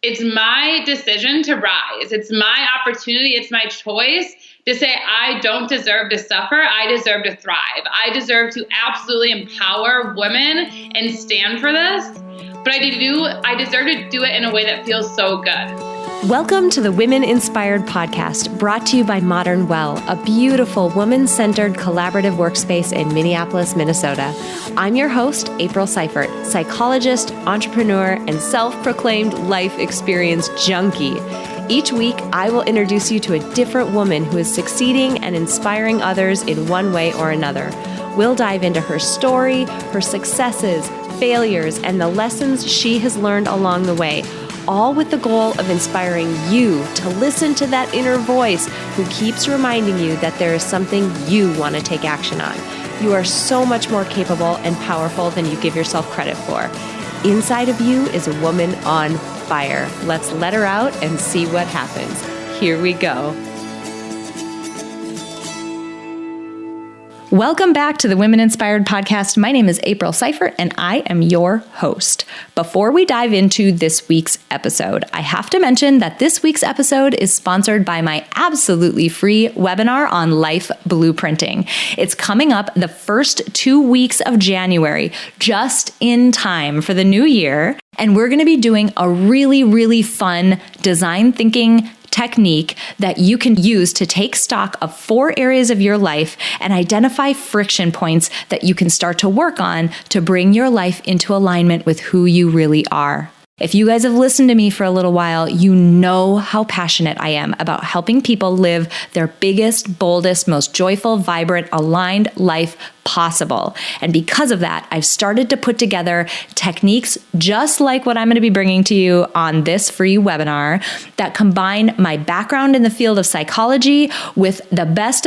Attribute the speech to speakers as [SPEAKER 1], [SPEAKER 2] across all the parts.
[SPEAKER 1] it's my decision to rise. It's my opportunity. It's my choice to say, I don't deserve to suffer. I deserve to thrive. I deserve to absolutely empower women and stand for this. But I deserve to do it in a way that feels so good.
[SPEAKER 2] Welcome to the Women Inspired Podcast, brought to you by Modern Well, a beautiful woman-centered collaborative workspace in Minneapolis, Minnesota. I'm your host, April Seifert, psychologist, entrepreneur, and self-proclaimed life experience junkie. Each week, I will introduce you to a different woman who is succeeding and inspiring others in one way or another. We'll dive into her story, her successes, failures, and the lessons she has learned along the way, all with the goal of inspiring you to listen to that inner voice who keeps reminding you that there is something you want to take action on. You are so much more capable and powerful than you give yourself credit for. Inside of you is a woman on fire. Let's let her out and see what happens. Here we go. Welcome back to the Women Inspired Podcast. My name is April Seifert, and I am your host. Before we dive into this week's episode, I have to mention that this week's episode is sponsored by my absolutely free webinar on life blueprinting. It's coming up the first 2 weeks of January, just in time for the new year. And we're going to be doing a really, really fun design thinking technique that you can use to take stock of 4 areas of your life and identify friction points that you can start to work on to bring your life into alignment with who you really are. If you guys have listened to me for a little while, you know how passionate I am about helping people live their biggest, boldest, most joyful, vibrant, aligned life possible. And because of that, I've started to put together techniques just like what I'm going to be bringing to you on this free webinar that combine my background in the field of psychology with the best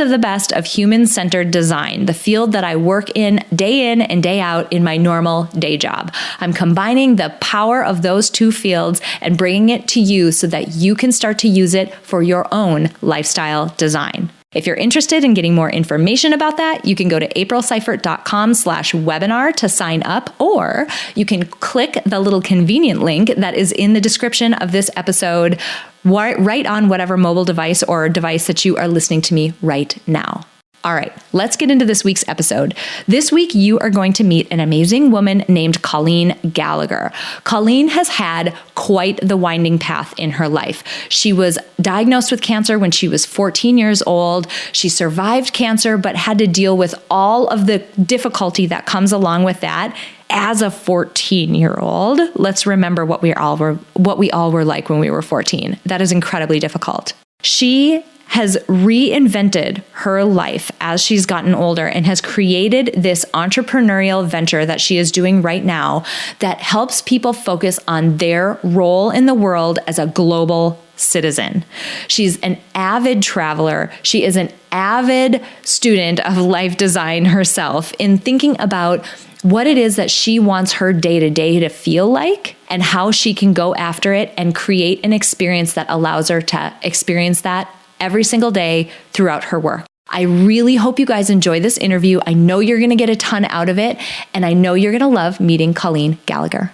[SPEAKER 2] of human-centered design, the field that I work in and day out in my normal day job. I'm combining the power of those 2 fields and bringing it to you so that you can start to use it for your own lifestyle design. If you're interested in getting more information about that, you can go to aprilseifert.com/webinar to sign up, or you can click the little convenient link that is in the description of this episode right on whatever mobile device or device that you are listening to me right now. All right, let's get into this week's episode. This week, you are going to meet an amazing woman named Colleen Gallagher. Colleen has had quite the winding path in her life. She was diagnosed with cancer when she was 14 years old. She survived cancer, but had to deal with all of the difficulty that comes along with that. As a 14-year-old, let's remember what we all were like when we were 14. That is incredibly difficult. She has reinvented her life as she's gotten older and has created this entrepreneurial venture that she is doing right now that helps people focus on their role in the world as a global citizen. She's an avid traveler. She is an avid student of life design herself in thinking about what it is that she wants her day-to-day to feel like and how she can go after it and create an experience that allows her to experience that every single day throughout her work. I really hope you guys enjoy this interview. I know you're going to get a ton out of it, and I know you're going to love meeting Colleen Gallagher.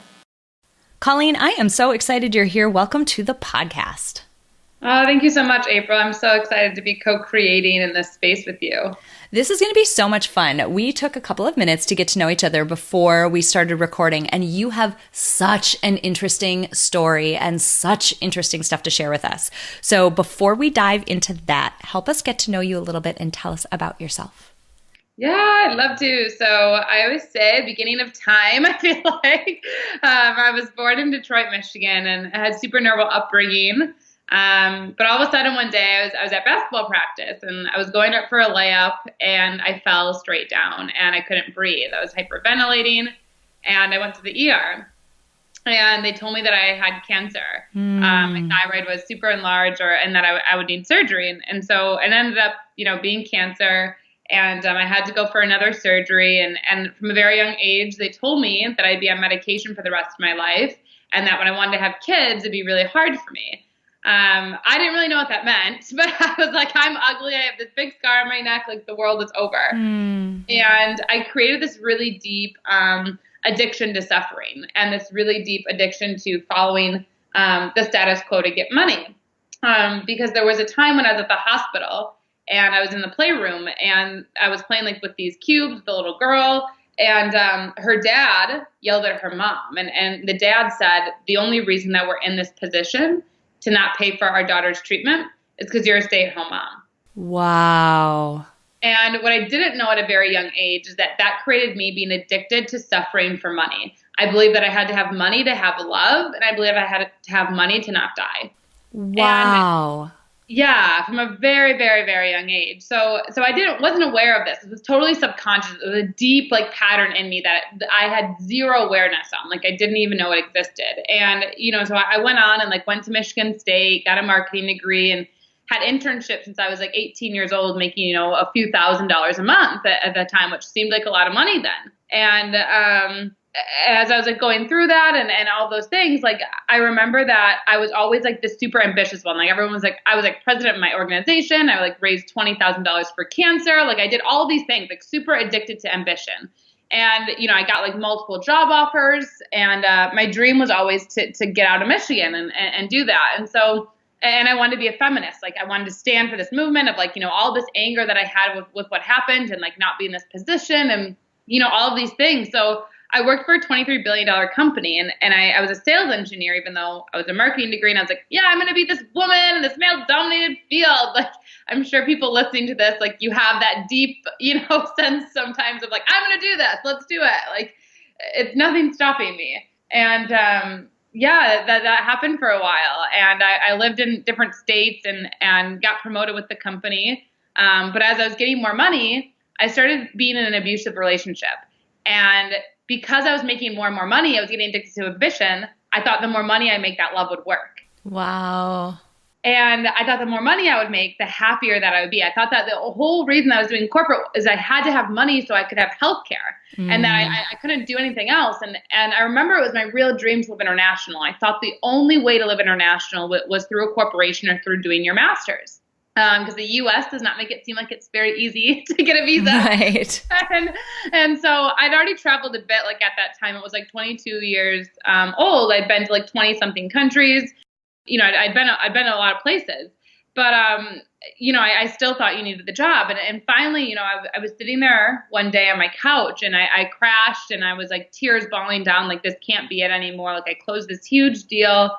[SPEAKER 2] Colleen, I am so excited you're here. Welcome to the podcast.
[SPEAKER 1] Oh, thank you so much, April. I'm so excited to be co-creating in this space with you.
[SPEAKER 2] This is going to be so much fun. We took a couple of minutes to get to know each other before we started recording, and you have such an interesting story and such interesting stuff to share with us. So before we dive into that, help us get to know you a little bit and tell us about yourself.
[SPEAKER 1] Yeah, I'd love to. So I always say beginning of time, I feel like I was born in Detroit, Michigan, and I had super normal upbringing. But all of a sudden one day I was at basketball practice and I was going up for a layup and I fell straight down and I couldn't breathe. I was hyperventilating and I went to the ER and they told me that I had cancer. My thyroid was super enlarged and that I would need surgery. And so it ended up, being cancer. And I had to go for another surgery. And from a very young age, they told me that I'd be on medication for the rest of my life and that when I wanted to have kids, it'd be really hard for me. I didn't really know what that meant, but I was like, I'm ugly. I have this big scar on my neck. Like the world is over. And I created this really deep addiction to suffering and this really deep addiction to following the status quo to get money. Because there was a time when I was at the hospital and I was in the playroom and I was playing like with these cubes with a little girl, and her dad yelled at her mom. And the dad said, the only reason that we're in this position to not pay for our daughter's treatment is because you're a stay-at-home mom.
[SPEAKER 2] Wow.
[SPEAKER 1] And what I didn't know at a very young age is that created me being addicted to suffering for money. I believe that I had to have money to have love, and I believe I had to have money to not die.
[SPEAKER 2] Wow.
[SPEAKER 1] And yeah, from a very, very, very young age. So I wasn't aware of this. It was totally subconscious. It was a deep like pattern in me that I had zero awareness on. Like I didn't even know it existed. And, so I went on and like went to Michigan State, got a marketing degree, and had internships since I was like 18 years old, making, a few $1,000s a month at the time, which seemed like a lot of money then. And, as I was like going through that and all those things, like I remember that I was always like this super ambitious one. Like everyone was like, I was like president of my organization. I like raised $20,000 for cancer. Like I did all these things, like super addicted to ambition. And, I got like multiple job offers, and my dream was always to get out of Michigan and do that. And so, and I wanted to be a feminist. Like I wanted to stand for this movement of like, all this anger that I had with what happened and like not be in this position and, all of these things. So I worked for a $23 billion company, and I was a sales engineer, even though I was a marketing degree. And I was like, yeah, I'm going to be this woman in this male-dominated field. Like, I'm sure people listening to this, like, you have that deep, sense sometimes of like, I'm going to do this. Let's do it. Like, it's nothing stopping me. And that happened for a while. And I lived in different states and got promoted with the company. But as I was getting more money, I started being in an abusive relationship. And because I was making more and more money, I was getting addicted to ambition. I thought the more money I make, that love would work.
[SPEAKER 2] Wow.
[SPEAKER 1] And I thought the more money I would make, the happier that I would be. I thought that the whole reason I was doing corporate is I had to have money so I could have healthcare, and that I couldn't do anything else. And I remember it was my real dream to live international. I thought the only way to live international was through a corporation or through doing your master's. Because the U.S. does not make it seem like it's very easy to get a visa.
[SPEAKER 2] Right.
[SPEAKER 1] And so I'd already traveled a bit. Like at that time, it was like 22 years old. I'd been to like 20 something countries. I'd been a lot of places. But I still thought you needed the job. And finally, I was sitting there one day on my couch, and I crashed, and I was like tears bawling down, like this can't be it anymore. Like I closed this huge deal.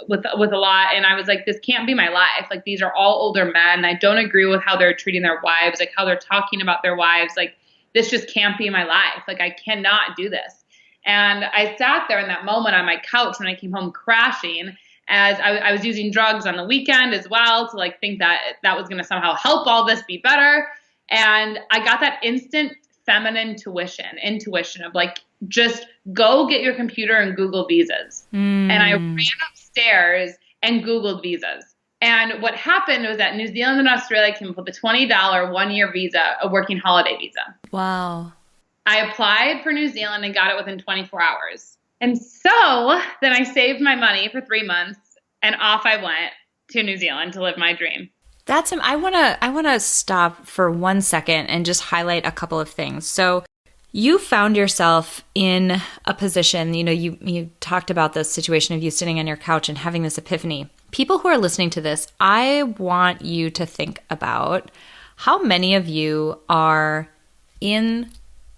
[SPEAKER 1] With a lot. And I was like, this can't be my life. Like, these are all older men. I don't agree with how they're treating their wives, like how they're talking about their wives. Like, this just can't be my life. Like, I cannot do this. And I sat there in that moment on my couch when I came home crashing, as I was using drugs on the weekend as well to like think that was going to somehow help all this be better. And I got that instant feminine intuition of like, just go get your computer and Google visas. And I ran upstairs and Googled visas. And what happened was that New Zealand and Australia came up with a $20 1-year visa, a working holiday visa.
[SPEAKER 2] Wow.
[SPEAKER 1] I applied for New Zealand and got it within 24 hours. And so then I saved my money for 3 months and off I went to New Zealand to live my dream.
[SPEAKER 2] I want to stop for 1 second and just highlight a couple of things. So you found yourself in a position, you talked about the situation of you sitting on your couch and having this epiphany. People who are listening to this, I want you to think about how many of you are in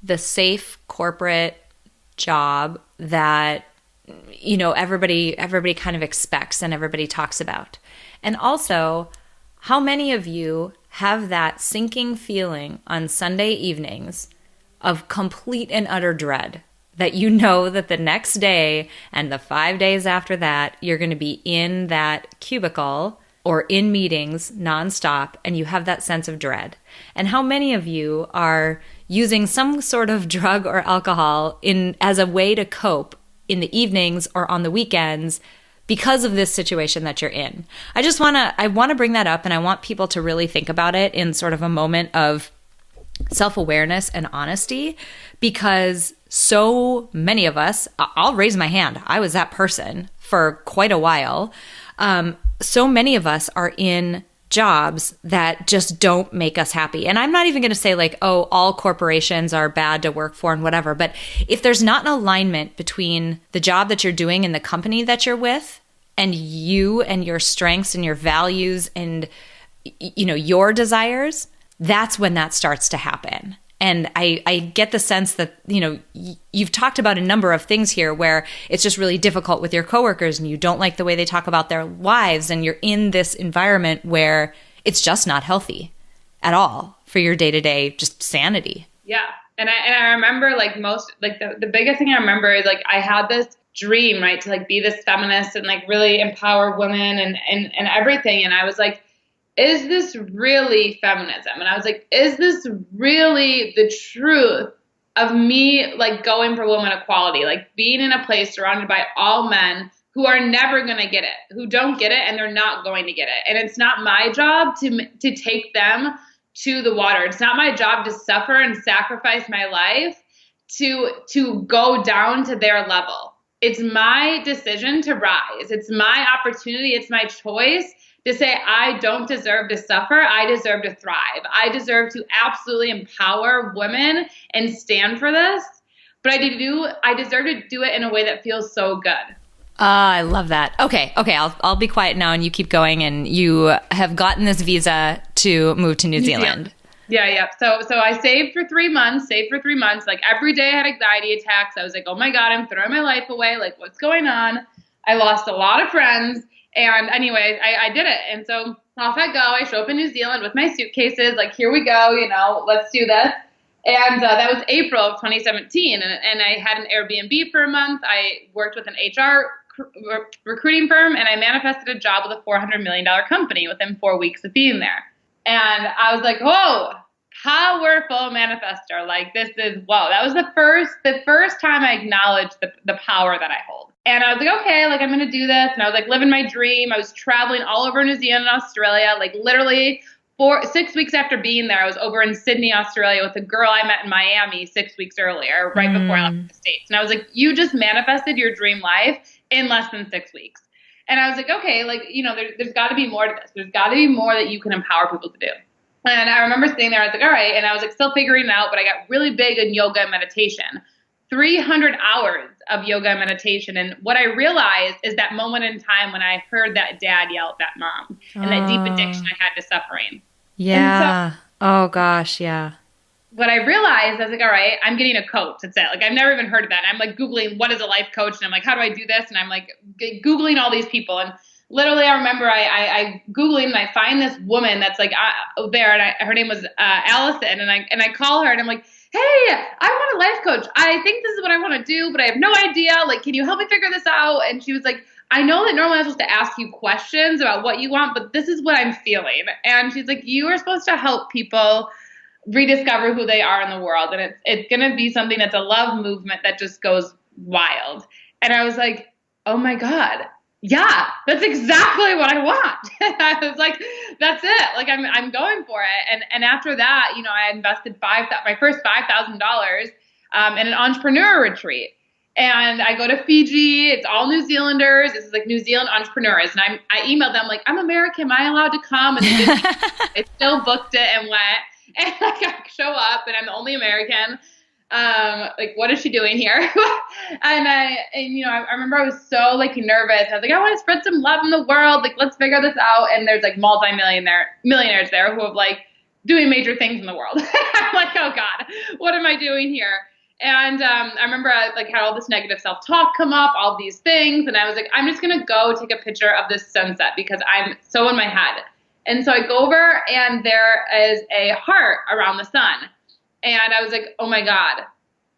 [SPEAKER 2] the safe corporate job that, everybody kind of expects and everybody talks about. And also, how many of you have that sinking feeling on Sunday evenings of complete and utter dread that that the next day and the 5 days after that, you're going to be in that cubicle or in meetings nonstop, and you have that sense of dread? And how many of you are using some sort of drug or alcohol as a way to cope in the evenings or on the weekends because of this situation that you're in? I want to bring that up, and I want people to really think about it in sort of a moment of self-awareness and honesty, because so many of us, I'll raise my hand, I was that person for quite a while. So many of us are in jobs that just don't make us happy. And I'm not even going to say like, oh, all corporations are bad to work for and whatever. But if there's not an alignment between the job that you're doing and the company that you're with and you and your strengths and your values and, you know, your desires, that's when that starts to happen. And I get the sense that, you know, you've talked about a number of things here where it's just really difficult with your coworkers and you don't like the way they talk about their lives and you're in this environment where it's just not healthy at all for your day-to-day just sanity.
[SPEAKER 1] Yeah. And I remember like the biggest thing I remember is like I had this dream, right, to like be this feminist and like really empower women and everything. And I was like, is this really feminism? And I was like, is this really the truth of me like going for women equality, like being in a place surrounded by all men who are never going to get it, who don't get it, and they're not going to get it. And it's not my job to take them to the water. It's not my job to suffer and sacrifice my life to go down to their level. It's my decision to rise. It's my opportunity. It's my choice to say, I don't deserve to suffer. I deserve to thrive. I deserve to absolutely empower women and stand for this. But I deserve to do it in a way that feels so good.
[SPEAKER 2] I love that. Okay. I'll be quiet now and you keep going. And you have gotten this visa to move to New Zealand.
[SPEAKER 1] Yeah. So I saved for 3 months. Like every day I had anxiety attacks. I was like, oh my God, I'm throwing my life away. Like what's going on? I lost a lot of friends. And anyways, I did it. And so off I go. I show up in New Zealand with my suitcases. Like, here we go, you know, let's do this. And that was April of 2017. And I had an Airbnb for a month. I worked with an HR recruiting firm, and I manifested a job with a $400 million company within 4 weeks of being there. And I was like, whoa, powerful manifestor. Like, this is, whoa. That was the first time I acknowledged the power that I hold. And I was like, okay, like I'm going to do this. And I was like living my dream. I was traveling all over New Zealand and Australia, like literally 6 weeks after being there. I was over in Sydney, Australia with a girl I met in Miami 6 weeks earlier, right before I left the States. And I was like, you just manifested your dream life in less than 6 weeks. And I was like, okay, like, you know, there's got to be more to this. There's got to be more that you can empower people to do. And I remember sitting there, I was like, all right. And I was like still figuring it out, but I got really big in yoga and meditation. 300 hours of yoga and meditation. And what I realized is that moment in time when I heard that dad yell at that mom and that deep addiction I had to suffering.
[SPEAKER 2] Yeah. So, oh gosh. Yeah.
[SPEAKER 1] What I realized, I was like, all right, I'm getting a coach. That's it. Like, I've never even heard of that. And I'm like Googling what is a life coach. And I'm like, how do I do this? And I'm like Googling all these people. And literally, I remember I Googling and I find this woman that's like there. And her name was Allison. And I call her and I'm like, hey, I want a life coach. I think this is what I want to do, but I have no idea. Like, can you help me figure this out? And she was like, I know that normally I'm supposed to ask you questions about what you want, but this is what I'm feeling. And she's like, you are supposed to help people rediscover who they are in the world. And it's going to be something that's a love movement that just goes wild. And I was like, oh my God. Yeah, that's exactly what I want. I was like, that's it. Like I'm going for it. And after that, you know, I invested my first $5,000 in an entrepreneur retreat. And I go to Fiji. It's all New Zealanders. This is like New Zealand entrepreneurs. And I emailed them like, I'm American. Am I allowed to come? And they still booked it and went. And like I show up and I'm the only American. Like, what is she doing here? and you know, I remember I was so like nervous. I was like, I want to spread some love in the world. Like, let's figure this out. And there's like millionaires there who have like doing major things in the world. I'm like, oh God, what am I doing here? And I remember I like had all this negative self-talk come up, all these things. And I was like, I'm just going to go take a picture of this sunset because I'm so in my head. And so I go over and there is a heart around the sun. And I was like, oh my God,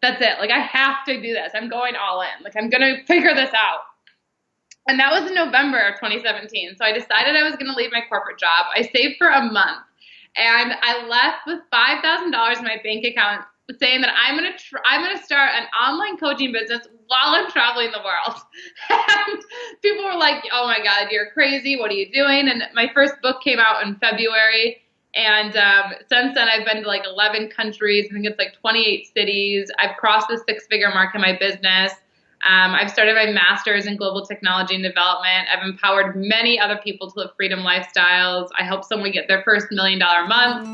[SPEAKER 1] that's it. Like, I have to do this. I'm going all in. Like, I'm going to figure this out. And that was in November of 2017. So I decided I was going to leave my corporate job. I saved for a month. And I left with $5,000 in my bank account saying that I'm going to start an online coaching business while I'm traveling the world. And people were like, oh my God, you're crazy. What are you doing? And my first book came out in February. And since then, I've been to like 11 countries. I think it's like 28 cities. I've crossed the 6-figure mark in my business. I've started my master's in global technology and development. I've empowered many other people to live freedom lifestyles. I help someone get their first $1 million month.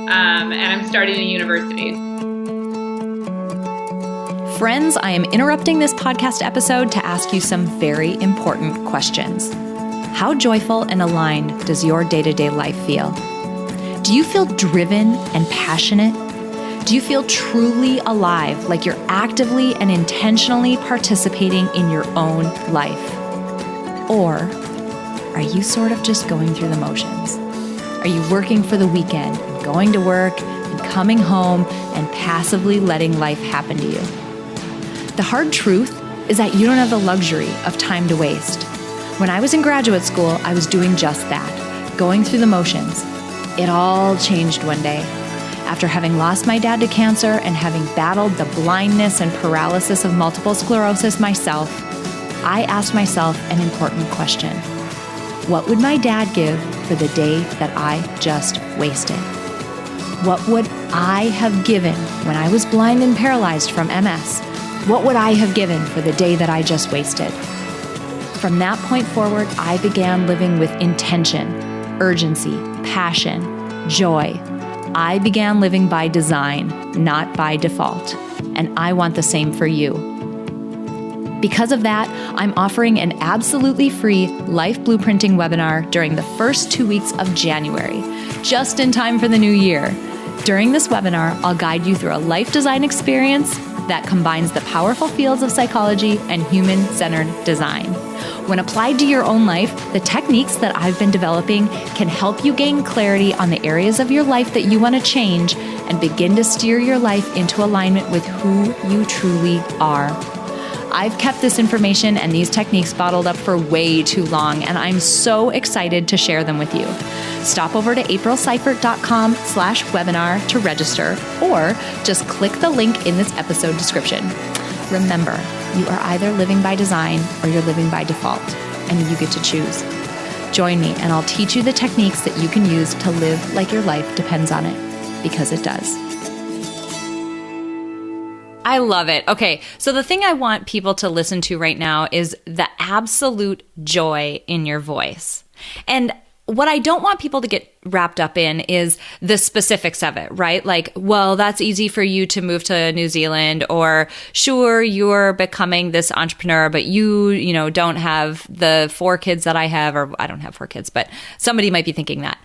[SPEAKER 1] And I'm starting a university.
[SPEAKER 2] Friends, I am interrupting this podcast episode to ask you some very important questions. How joyful and aligned does your day-to-day life feel? Do you feel driven and passionate? Do you feel truly alive, like you're actively and intentionally participating in your own life? Or are you sort of just going through the motions? Are you working for the weekend and going to work and coming home and passively letting life happen to you? The hard truth is that you don't have the luxury of time to waste. When I was in graduate school, I was doing just that, going through the motions. It all changed one day. After having lost my dad to cancer and having battled the blindness and paralysis of multiple sclerosis myself, I asked myself an important question. What would my dad give for the day that I just wasted? What would I have given when I was blind and paralyzed from MS? What would I have given for the day that I just wasted? From that point forward, I began living with intention, urgency, passion, joy. I began living by design, not by default. And I want the same for you. Because of that, I'm offering an absolutely free life blueprinting webinar during the first 2 weeks of January, just in time for the new year. During this webinar, I'll guide you through a life design experience that combines the powerful fields of psychology and human-centered design. When applied to your own life, the techniques that I've been developing can help you gain clarity on the areas of your life that you want to change and begin to steer your life into alignment with who you truly are. I've kept this information and these techniques bottled up for way too long, and I'm so excited to share them with you. Stop over to aprilseifert.com/webinar to register, or just click the link in this episode description. Remember, you are either living by design or you're living by default, and you get to choose. Join me, and I'll teach you the techniques that you can use to live like your life depends on it, because it does. I love it. Okay, so the thing I want people to listen to right now is the absolute joy in your voice. And what I don't want people to get wrapped up in is the specifics of it, right? Like, well, that's easy for you to move to New Zealand, or sure, you're becoming this entrepreneur, but you don't have the 4 kids that I have, or I don't have 4 kids, but somebody might be thinking that.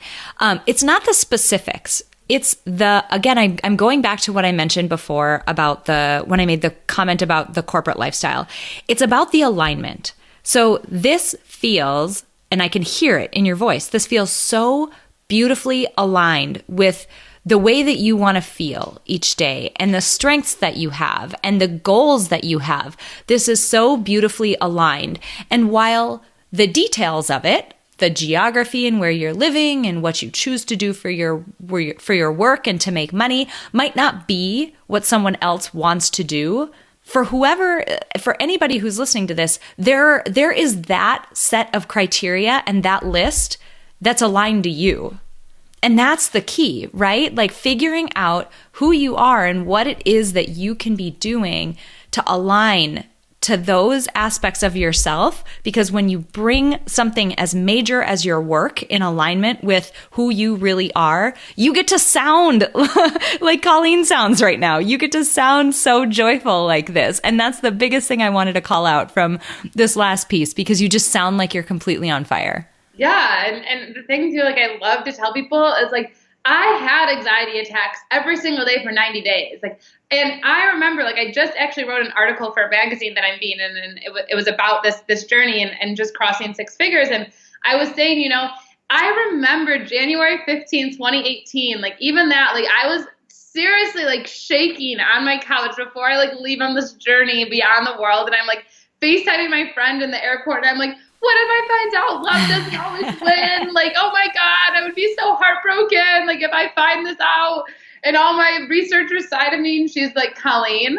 [SPEAKER 2] It's not the specifics. It's again, I'm going back to what I mentioned before about when I made the comment about the corporate lifestyle. It's about the alignment. So this feels, and I can hear it in your voice, this feels so beautifully aligned with the way that you want to feel each day and the strengths that you have and the goals that you have. This is so beautifully aligned. And while the details of it, the geography and where you're living and what you choose to do for your work and to make money might not be what someone else wants to do. For anybody who's listening to this, there is that set of criteria and that list that's aligned to you. And that's the key, right? Like figuring out who you are and what it is that you can be doing to align to those aspects of yourself, because when you bring something as major as your work in alignment with who you really are, you get to sound like Colleen sounds right now. You get to sound so joyful like this. And that's the biggest thing I wanted to call out from this last piece, because you just sound like you're completely on fire.
[SPEAKER 1] Yeah. And the thing too, like I love to tell people is like, I had anxiety attacks every single day for 90 days. And I remember, I just actually wrote an article for a magazine that I'm being in, and it was about this journey and just crossing 6 figures. And I was saying, I remember January 15th, 2018, even that, I was seriously shaking on my couch before I leave on this journey beyond the world. And I'm FaceTiming my friend in the airport, and I'm what if I find out love doesn't always win? Oh my God, I would be so heartbroken. If I find this out. And all my researcher side of me, and she's Colleen,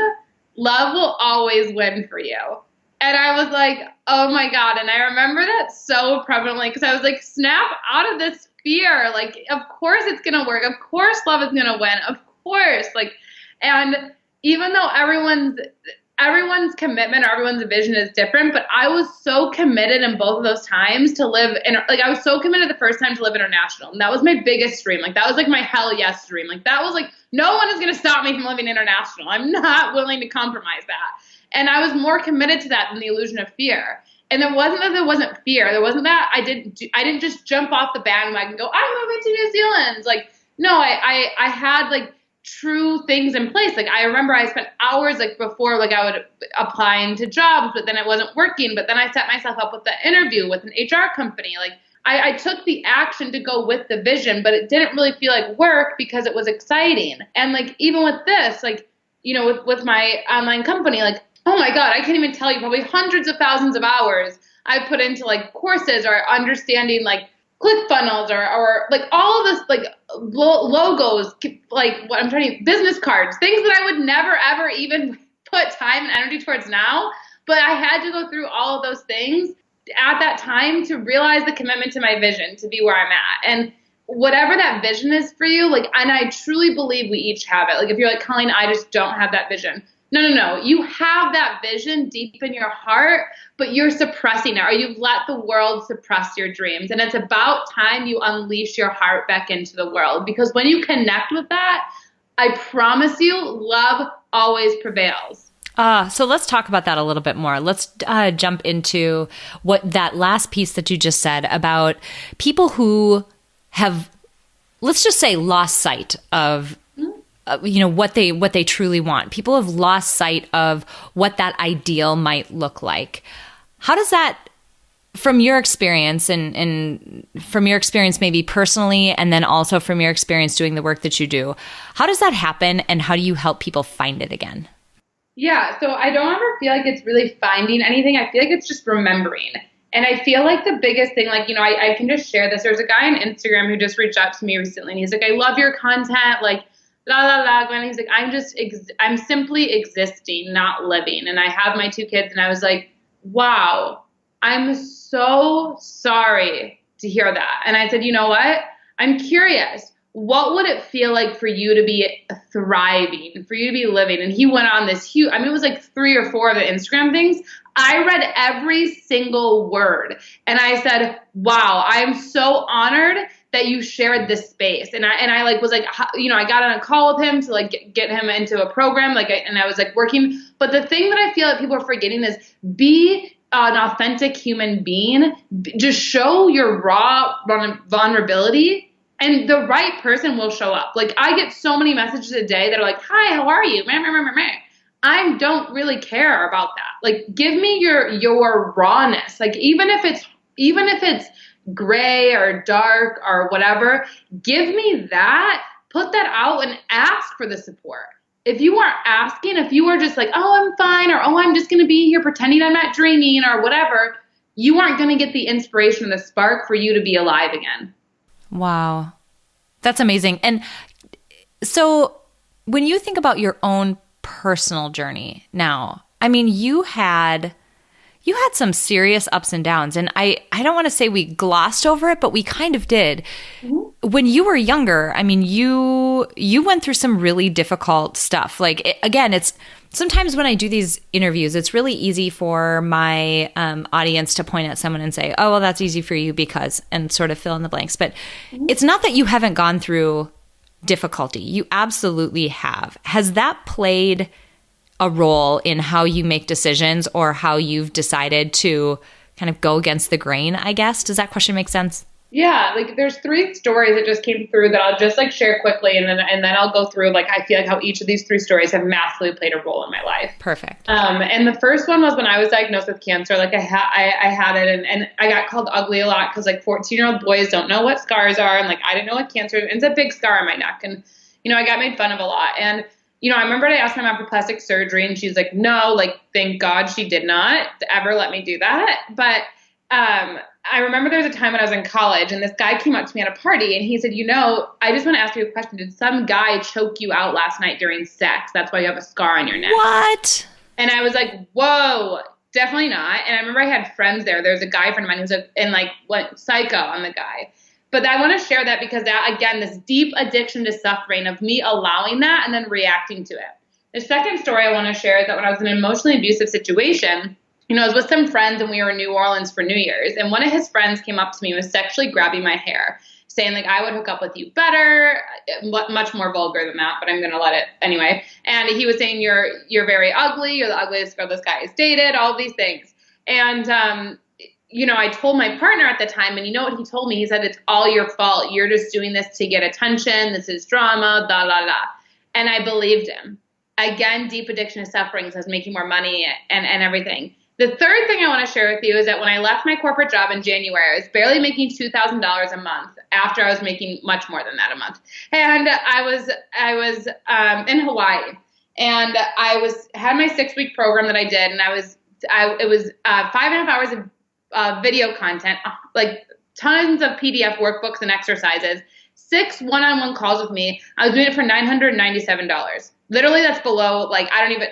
[SPEAKER 1] love will always win for you. And I was oh my God. And I remember that so prevalently, because I was snap out of this fear. Of course it's going to work. Of course love is going to win. Of course. And even though everyone's everyone's commitment or everyone's vision is different, but I was so committed in both of those times to live in, like, I was so committed the first time to live international. And that was my biggest dream. Like, that was like my hell yes dream. Like, that was like, no one is going to stop me from living international. I'm not willing to compromise that. And I was more committed to that than the illusion of fear. And it wasn't that there wasn't fear. There wasn't that I didn't just jump off the bandwagon and go, I'm moving to New Zealand. Like, no, I had like true things in place. Like, I remember I spent hours like before, like I would apply into jobs, but then it wasn't working. But then I set myself up with the interview with an HR company. Like, I took the action to go with the vision, but it didn't really feel like work because it was exciting. And like, even with this, like, you know, with my online company, like, oh my God, I can't even tell you, probably hundreds of thousands of hours I put into like courses or understanding like ClickFunnels or like all of this, like logos, like what I'm trying to, business cards, things that I would never, ever even put time and energy towards now. But I had to go through all of those things at that time to realize the commitment to my vision, to be where I'm at. And whatever that vision is for you, like, and I truly believe we each have it. Like, if you're like, Colleen, I just don't have that vision. No. You have that vision deep in your heart, but you're suppressing it, or you've let the world suppress your dreams. And it's about time you unleash your heart back into the world, because when you connect with that, I promise you, love always prevails.
[SPEAKER 2] So let's talk about that a little bit more. Let's jump into what that last piece that you just said about people who have, let's just say, lost sight of what they truly want. People have lost sight of what that ideal might look like. How does that, from your experience and from your experience maybe personally, and then also from your experience doing the work that you do, how does that happen, and how do you help people find it again?
[SPEAKER 1] Yeah, so I don't ever feel like it's really finding anything. I feel like it's just remembering. And I feel like the biggest thing, like, I can just share this. There's a guy on Instagram who just reached out to me recently, and he's like, I love your content, like, la, la, la, Gwen. He's like, I'm simply existing, not living. And I have my 2 kids, and I was like, wow, I'm so sorry to hear that. And I said, you know what? I'm curious. What would it feel like for you to be thriving, for you to be living? And he went on this huge, it was like 3 or 4 of the Instagram things. I read every single word. And I said, wow, I am so honored that you shared this space. And I like was like, I got on a call with him to like get him into a program, and I was like working. But the thing that I feel that people are forgetting is be an authentic human being. Just show your raw vulnerability, and the right person will show up. Like, I get so many messages a day that are like, hi, how are you? I don't really care about that. Like, give me your rawness. Like, even if it's gray or dark or whatever, give me that, put that out, and ask for the support. If you aren't asking, if you are just like, oh, I'm fine, or oh, I'm just going to be here pretending I'm not dreaming or whatever, you aren't going to get the inspiration, the spark for you to be alive again. Wow.
[SPEAKER 2] That's amazing. And so when you think about your own personal journey now, you had some serious ups and downs, and I don't want to say we glossed over it, but we kind of did. Mm-hmm. When you were younger, you went through some really difficult stuff. Like, it's sometimes when I do these interviews, it's really easy for my audience to point at someone and say, oh, well, that's easy for you because, and sort of fill in the blanks. But mm-hmm. It's not that you haven't gone through difficulty. You absolutely have. Has that played a role in how you make decisions or how you've decided to kind of go against the grain, I guess? Does that question make sense?
[SPEAKER 1] Yeah, like there's 3 stories that just came through that I'll just like share quickly, and then I'll go through like I feel like how each of these 3 stories have massively played a role in my life.
[SPEAKER 2] Perfect.
[SPEAKER 1] And the first one was when I was diagnosed with cancer. Like I had it, and I got called ugly a lot because like 14-year-old boys don't know what scars are, and like I didn't know what cancer is. It's a big scar on my neck, and I got made fun of a lot. And I remember I asked my mom for plastic surgery, and she's like, no, like, thank God she did not ever let me do that. But I remember there was a time when I was in college, and this guy came up to me at a party, and he said, I just want to ask you a question. Did some guy choke you out last night during sex? That's why you have a scar on your neck.
[SPEAKER 2] What?
[SPEAKER 1] And I was like, whoa, definitely not. And I remember I had friends there. There was a guy friend of mine who was went psycho on the guy. But I want to share that because that, again, this deep addiction to suffering of me allowing that and then reacting to it. The second story I want to share is that when I was in an emotionally abusive situation, I was with some friends and we were in New Orleans for New Year's. And one of his friends came up to me and was sexually grabbing my hair, saying like, I would hook up with you better, much more vulgar than that, but I'm going to let it anyway. And he was saying, you're very ugly. You're the ugliest girl this guy has dated, all these things. And, I told my partner at the time, and you know what he told me? He said, it's all your fault. You're just doing this to get attention. This is drama, da, da, da. And I believed him. Again, deep addiction to suffering says making more money and everything. The third thing I want to share with you is that when I left my corporate job in January, I was barely making $2,000 a month after I was making much more than that a month. And I was in Hawaii, and had my 6-week program that I did, and it was 5.5 hours of video content, like tons of PDF workbooks and exercises, 6 one-on-one calls with me. I was doing it for $997. Literally, that's below,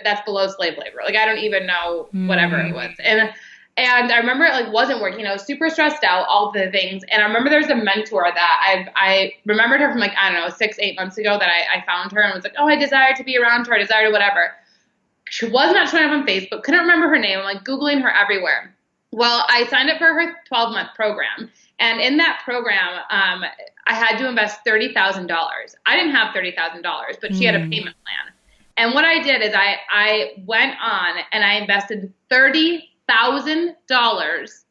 [SPEAKER 1] that's below slave labor. Like, I don't even know whatever it was. And I remember it, wasn't working. I was super stressed out, all the things. And I remember there's a mentor that I remembered her from, 6-8 months ago that I found her and was like, oh, I desire to be around her. I desire to whatever. She was not showing up on Facebook. Couldn't remember her name. I'm, Googling her everywhere. Well, I signed up for her 12-month program. And in that program, I had to invest $30,000. I didn't have $30,000, but she had a payment plan. And what I did is I went on and I invested $30,000.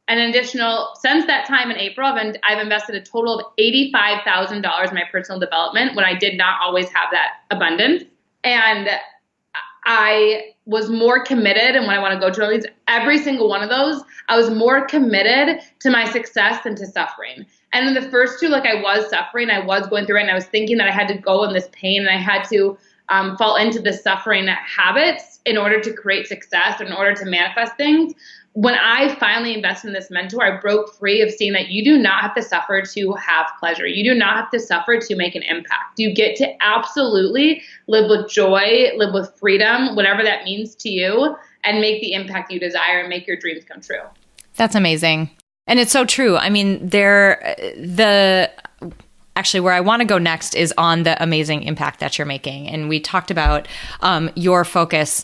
[SPEAKER 1] An additional, since that time in April, I've invested a total of $85,000 in my personal development when I did not always have that abundance. And I was more committed, and when I want to go to Colleens, every single one of those, I was more committed to my success than to suffering. And in the first two, I was suffering, I was going through it, and I was thinking that I had to go in this pain, and I had to fall into the suffering habits in order to create success, in order to manifest things. When I finally invested in this mentor, I broke free of seeing that you do not have to suffer to have pleasure. You do not have to suffer to make an impact. You get to absolutely live with joy, live with freedom, whatever that means to you, and make the impact you desire and make your dreams come true.
[SPEAKER 2] That's amazing. And it's so true. I mean, actually, where I want to go next is on the amazing impact that you're making. And we talked about your focus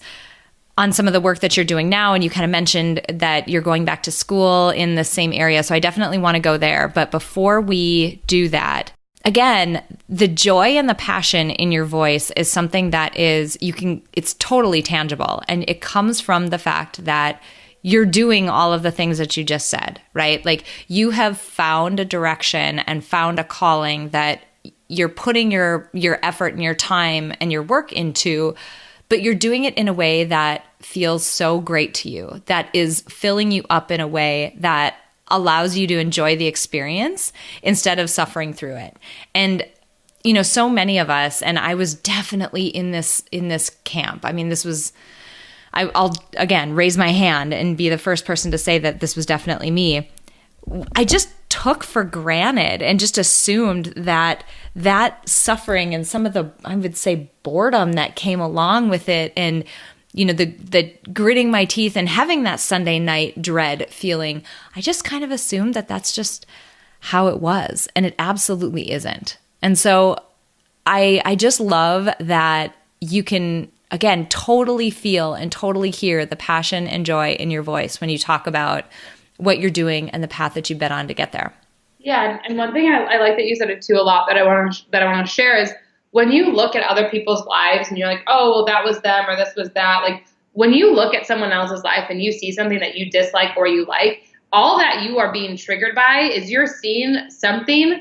[SPEAKER 2] on some of the work that you're doing now. And you kind of mentioned that you're going back to school in the same area. So I definitely want to go there. But before we do that, again, the joy and the passion in your voice is something that it's totally tangible. And it comes from the fact that you're doing all of the things that you just said, right? Like, you have found a direction and found a calling that you're putting your effort and your time and your work into, but you're doing it in a way that feels so great to you, that is filling you up in a way that allows you to enjoy the experience instead of suffering through it. And so many of us, and I was definitely in this camp. I mean, I'll again raise my hand and be the first person to say that this was definitely me. I just took for granted and just assumed that suffering and some of the, I would say, boredom that came along with it, and the gritting my teeth and having that Sunday night dread feeling, I just kind of assumed that that's just how it was, and it absolutely isn't. And so I just love that you can, again, totally feel and totally hear the passion and joy in your voice when you talk about what you're doing and the path that you've been on to get there.
[SPEAKER 1] Yeah, and one thing I like that you said it too a lot that I want to share is, when you look at other people's lives and you're like, oh, well, that was them or this was that. Like, when you look at someone else's life and you see something that you dislike or you like, all that you are being triggered by is you're seeing something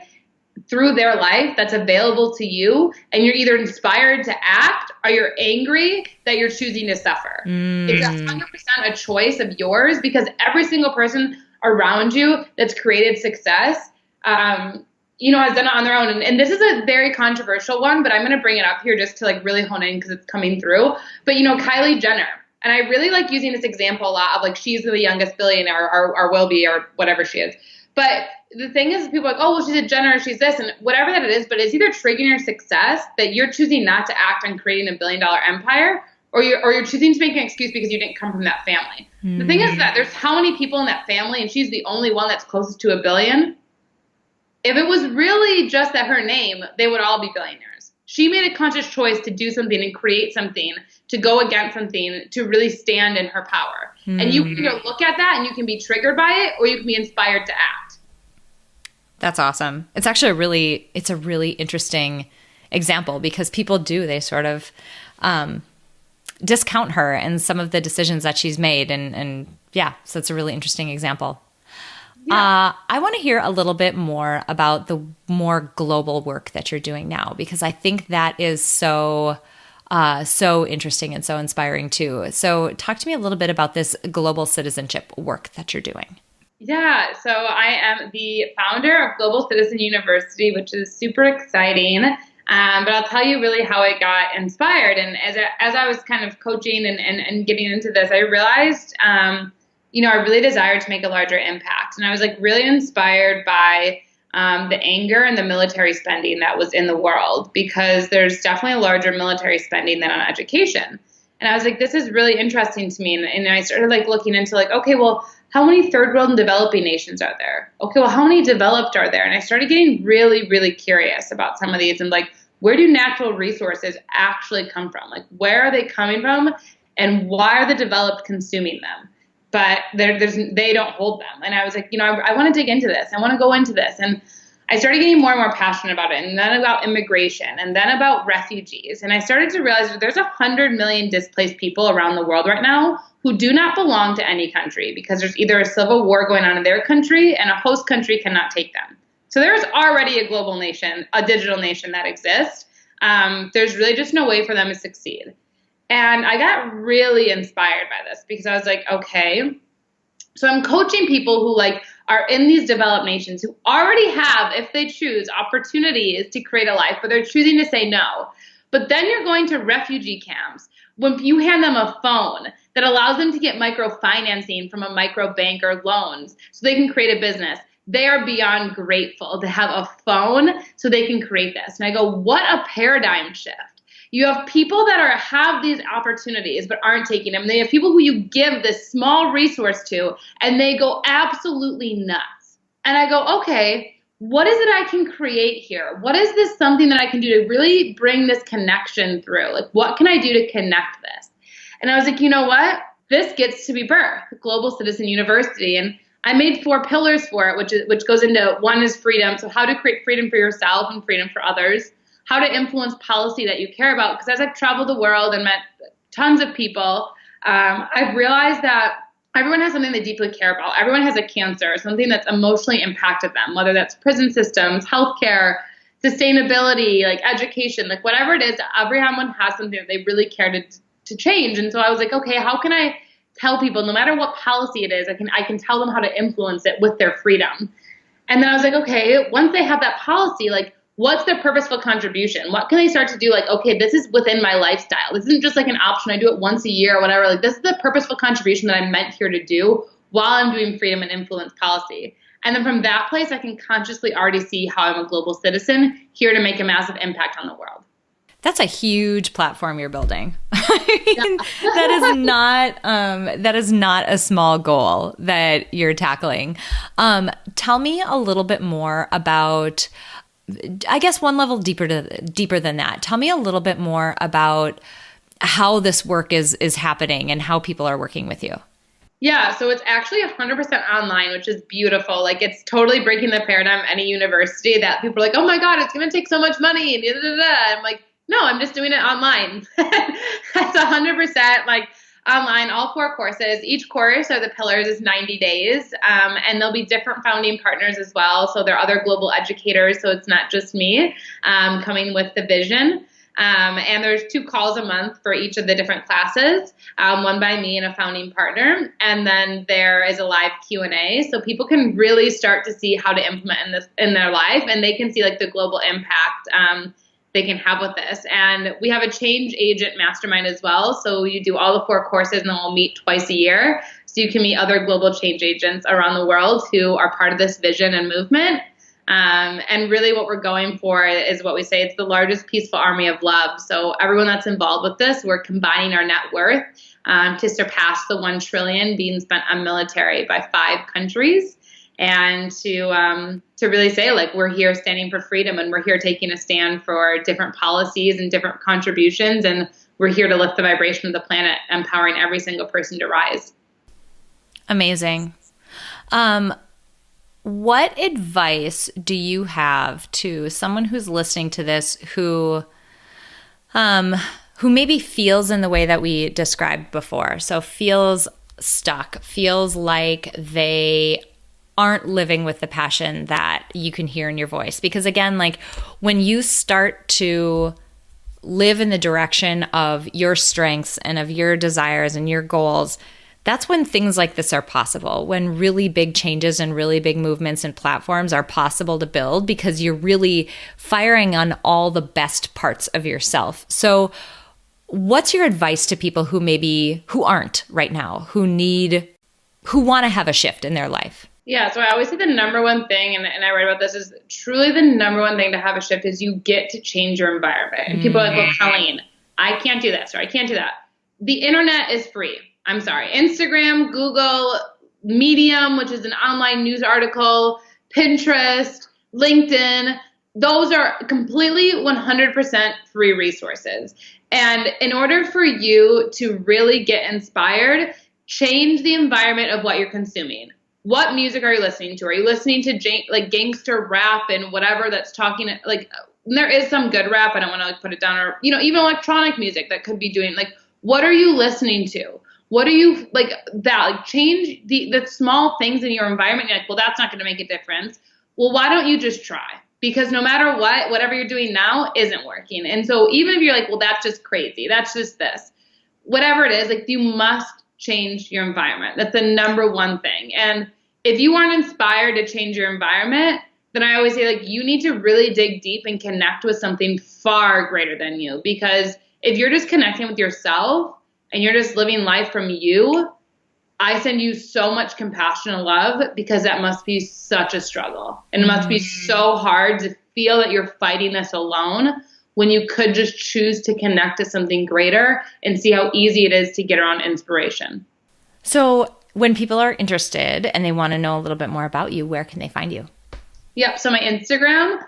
[SPEAKER 1] through their life that's available to you, and you're either inspired to act or you're angry that you're choosing to suffer. It's 100% a choice of yours, because every single person around you that's created success, has done it on their own. And this is a very controversial one, but I'm going to bring it up here just to really hone in because it's coming through. But, Kylie Jenner, and I really like using this example a lot of she's the youngest billionaire or will be or whatever she is. But the thing is, people are like, oh, well, she's a Jenner, she's this, and whatever that it is, but it's either triggering your success that you're choosing not to act on creating $1 billion empire, or you're choosing to make an excuse because you didn't come from that family. The thing is that there's how many people in that family, and she's the only one that's closest to $1 billion. If it was really just that her name, they would all be billionaires. She made a conscious choice to do something and create something, to go against something, to really stand in her power. And you can either look at that and you can be triggered by it, or you can be inspired to act.
[SPEAKER 2] That's awesome. It's actually it's a really interesting example, because people they sort of discount her and some of the decisions that she's made. And so it's a really interesting example. Yeah. I want to hear a little bit more about the more global work that you're doing now, because I think that is so interesting and so inspiring too. So talk to me a little bit about this global citizenship work that you're doing.
[SPEAKER 1] Yeah, so I am the founder of Global Citizen University, which is super exciting. But I'll tell you really how it got inspired. And as I was kind of coaching and getting into this, I realized, I really desired to make a larger impact. And I was like really inspired by the anger and the military spending that was in the world, because there's definitely a larger military spending than on education. And I was like, this is really interesting to me. And I started like looking into like, okay, well, how many third world and developing nations are there? Okay, well, how many developed are there? And I started getting really, really curious about some of these and like, where do natural resources actually come from? Like, where are they coming from and why are the developed consuming them? But they don't hold them. And I was like, I want to dig into this. I want to go into this. And I started getting more and more passionate about it, and then about immigration, and then about refugees. And I started to realize that there's 100 million displaced people around the world right now who do not belong to any country, because there's either a civil war going on in their country and a host country cannot take them. So there's already a global nation, a digital nation that exists. There's really just no way for them to succeed. And I got really inspired by this, because I was like, okay, so I'm coaching people who like are in these developed nations who already have, if they choose, opportunities to create a life, but they're choosing to say no. But then you're going to refugee camps when you hand them a phone that allows them to get microfinancing from a micro bank or loans so they can create a business. They are beyond grateful to have a phone so they can create this. And I go, what a paradigm shift. You have people that have these opportunities but aren't taking them. They have people who you give this small resource to and they go absolutely nuts. And I go, okay, what is it I can create here? What is this something that I can do to really bring this connection through? Like, what can I do to connect this? And I was like, you know what? This gets to be birthed, Global Citizen University. And I made 4 pillars for it, which goes into, one is freedom. So how to create freedom for yourself and freedom for others. How to influence policy that you care about. Because as I've traveled the world and met tons of people, I've realized that everyone has something they deeply care about. Everyone has a cancer, something that's emotionally impacted them, whether that's prison systems, healthcare, sustainability, like education, like whatever it is, everyone has something that they really care to change. And so I was like, okay, how can I tell people, no matter what policy it is, I can tell them how to influence it with their freedom. And then I was like, okay, once they have that policy, like, what's their purposeful contribution? What can they start to do? Like, okay, this is within my lifestyle. This isn't just like an option. I do it once a year or whatever. Like, this is the purposeful contribution that I'm meant here to do while I'm doing freedom and influence policy. And then from that place, I can consciously already see how I'm a global citizen here to make a massive impact on the world.
[SPEAKER 2] That's a huge platform you're building. That is not a small goal that you're tackling. Tell me a little bit more about, I guess, one level deeper than that. Tell me a little bit more about how this work is happening and how people are working with you.
[SPEAKER 1] Yeah, so it's actually 100% online, which is beautiful. Like, it's totally breaking the paradigm of any university that people are like, oh my God, it's going to take so much money. And I'm like, no, I'm just doing it online. It's 100% like online, all 4 courses. Each course, or the pillars, is 90 days. And there'll be different founding partners as well. So there are other global educators. So it's not just me coming with the vision. And there's 2 calls a month for each of the different classes, one by me and a founding partner. And then there is a live Q&A. So people can really start to see how to implement in their life, and they can see like the global impact they can have with this. And we have a change agent mastermind as well. So you do all the 4 courses and then we'll meet twice a year. So you can meet other global change agents around the world who are part of this vision and movement. And really what we're going for is what we say, it's the largest peaceful army of love. So everyone that's involved with this, we're combining our net worth to surpass the $1 trillion being spent on military by 5 countries. and to really say, like, we're here standing for freedom, and we're here taking a stand for different policies and different contributions, and we're here to lift the vibration of the planet, empowering every single person to rise.
[SPEAKER 2] Amazing. What advice do you have to someone who's listening to this who maybe feels in the way that we described before? So feels stuck, feels like they aren't living with the passion that you can hear in your voice. Because again, like when you start to live in the direction of your strengths and of your desires and your goals, that's when things like this are possible, when really big changes and really big movements and platforms are possible to build because you're really firing on all the best parts of yourself. So what's your advice to people who aren't right now, who want to have a shift in their life?
[SPEAKER 1] Yeah, so I always say the number one thing, and I write about this, is truly the number one thing to have a shift is you get to change your environment. And people are like, well, Colleen, I can't do this or I can't do that. The internet is free. I'm sorry. Instagram, Google, Medium, which is an online news article, Pinterest, LinkedIn, those are completely 100% free resources. And in order for you to really get inspired, change the environment of what you're consuming. What music are you listening to? Are you listening to like gangster rap and whatever that's talking, like there is some good rap. I don't want to like put it down, or, you know, even electronic music that could be doing, like, what are you listening to? What are you like that? Like change the small things in your environment. You're like, well, that's not going to make a difference. Well, why don't you just try? Because no matter what, whatever you're doing now isn't working. And so even if you're like, well, that's just crazy, that's just this, whatever it is, like you must change your environment. That's the number one thing. And if you aren't inspired to change your environment, then I always say, like, you need to really dig deep and connect with something far greater than you. Because if you're just connecting with yourself and you're just living life from you, I send you so much compassion and love, because that must be such a struggle. And it must be so hard to feel that you're fighting this alone when you could just choose to connect to something greater and see how easy it is to get around inspiration.
[SPEAKER 2] So when people are interested and they want to know a little bit more about you, where can they find you?
[SPEAKER 1] Yep. So my Instagram,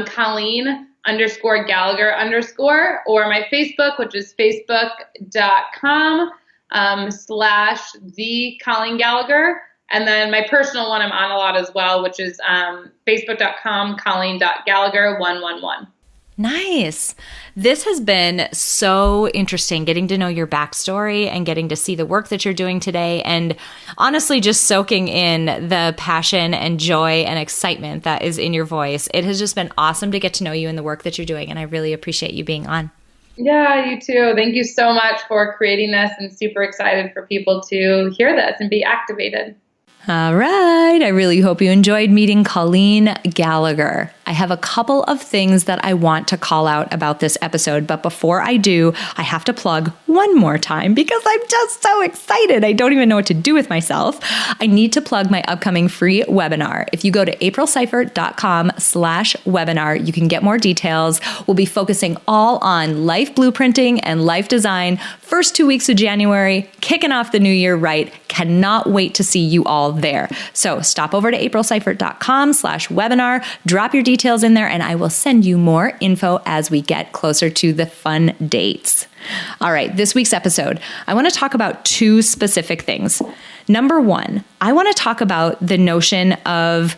[SPEAKER 1] Colleen _Gallagher_, or my Facebook, which is facebook.com /the Colleen Gallagher. And then my personal one I'm on a lot as well, which is facebook.com Colleen.Gallagher111.
[SPEAKER 2] Nice. This has been so interesting, getting to know your backstory and getting to see the work that you're doing today, and honestly just soaking in the passion and joy and excitement that is in your voice. It has just been awesome to get to know you and the work that you're doing, and I really appreciate you being on.
[SPEAKER 1] Yeah, you too. Thank you so much for creating this, and super excited for people to hear this and be activated.
[SPEAKER 2] All right. I really hope you enjoyed meeting Colleen Gallagher. I have a couple of things that I want to call out about this episode, but before I do, I have to plug one more time because I'm just so excited. I don't even know what to do with myself. I need to plug my upcoming free webinar. If you go to aprilseifert.com/webinar, you can get more details. We'll be focusing all on life blueprinting and life design. First 2 weeks of January, kicking off the new year right. Cannot wait to see you all there. So stop over to aprilseifert.com/webinar, drop your details in there, and I will send you more info as we get closer to the fun dates. All right, this week's episode, I want to talk about two specific things. Number one, I want to talk about the notion of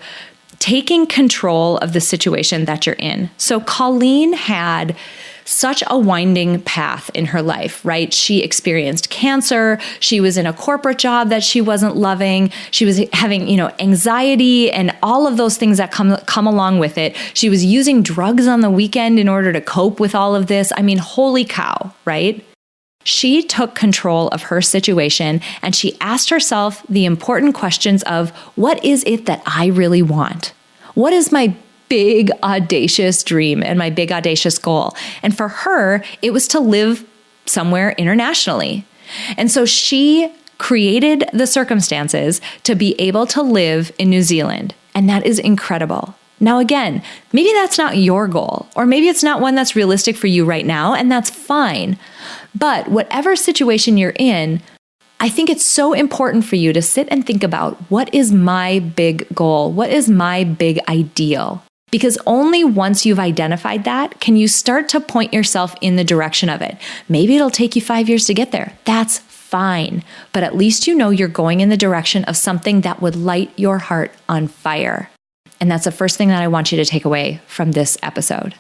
[SPEAKER 2] taking control of the situation that you're in. So Colleen had such a winding path in her life, right? She experienced cancer. She was in a corporate job that she wasn't loving. She was having, anxiety and all of those things that come along with it. She was using drugs on the weekend in order to cope with all of this. I mean, holy cow, right? She took control of her situation and she asked herself the important questions of, what is it that I really want? What is my big audacious dream and my big audacious goal? And for her, it was to live somewhere internationally. And so she created the circumstances to be able to live in New Zealand. And that is incredible. Now, again, maybe that's not your goal, or maybe it's not one that's realistic for you right now, and that's fine. But whatever situation you're in, I think it's so important for you to sit and think about, what is my big goal? What is my big ideal? Because only once you've identified that can you start to point yourself in the direction of it. Maybe it'll take you 5 years to get there. That's fine. But at least you know you're going in the direction of something that would light your heart on fire. And that's the first thing that I want you to take away from this episode.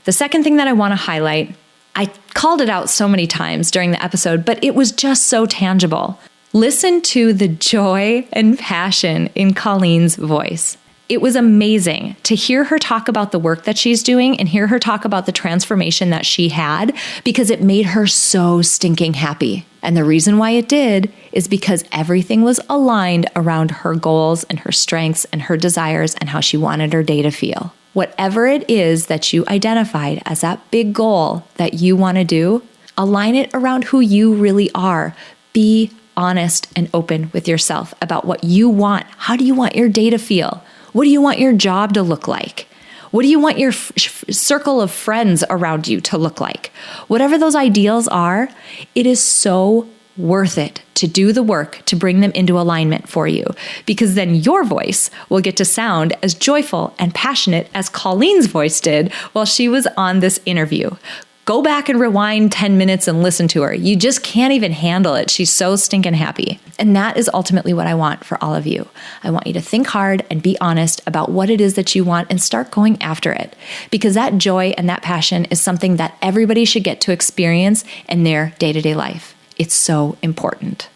[SPEAKER 2] The second thing that I want to highlight, I called it out so many times during the episode, but it was just so tangible. Listen to the joy and passion in Colleen's voice. It was amazing to hear her talk about the work that she's doing and hear her talk about the transformation that she had, because it made her so stinking happy. And the reason why it did is because everything was aligned around her goals and her strengths and her desires and how she wanted her day to feel. Whatever it is that you identified as that big goal that you want to do, align it around who you really are. Be honest and open with yourself about what you want. How do you want your day to feel? What do you want your job to look like? What do you want your circle of friends around you to look like? Whatever those ideals are, it is so worth it to do the work to bring them into alignment for you, because then your voice will get to sound as joyful and passionate as Colleen's voice did while she was on this interview. Go back and rewind 10 minutes and listen to her. You just can't even handle it. She's so stinking happy. And that is ultimately what I want for all of you. I want you to think hard and be honest about what it is that you want and start going after it. Because that joy and that passion is something that everybody should get to experience in their day-to-day life. It's so important.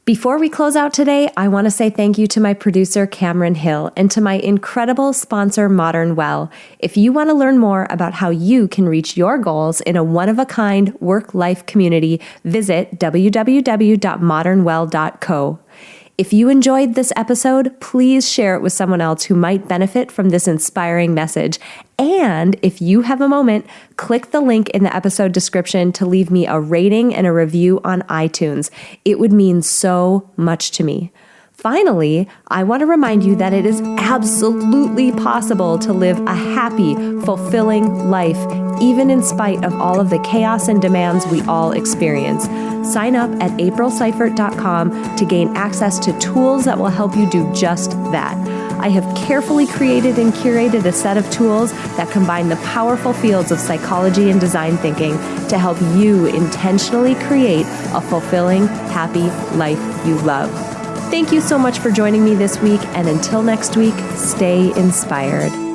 [SPEAKER 2] Before we close out today, I want to say thank you to my producer, Cameron Hill, and to my incredible sponsor, Modern Well. If you want to learn more about how you can reach your goals in a one-of-a-kind work-life community, visit www.modernwell.co. If you enjoyed this episode, please share it with someone else who might benefit from this inspiring message. And if you have a moment, click the link in the episode description to leave me a rating and a review on iTunes. It would mean so much to me. Finally, I want to remind you that it is absolutely possible to live a happy, fulfilling life, even in spite of all of the chaos and demands we all experience. Sign up at aprilseifert.com to gain access to tools that will help you do just that. I have carefully created and curated a set of tools that combine the powerful fields of psychology and design thinking to help you intentionally create a fulfilling, happy life you love. Thank you so much for joining me this week, and until next week, stay inspired.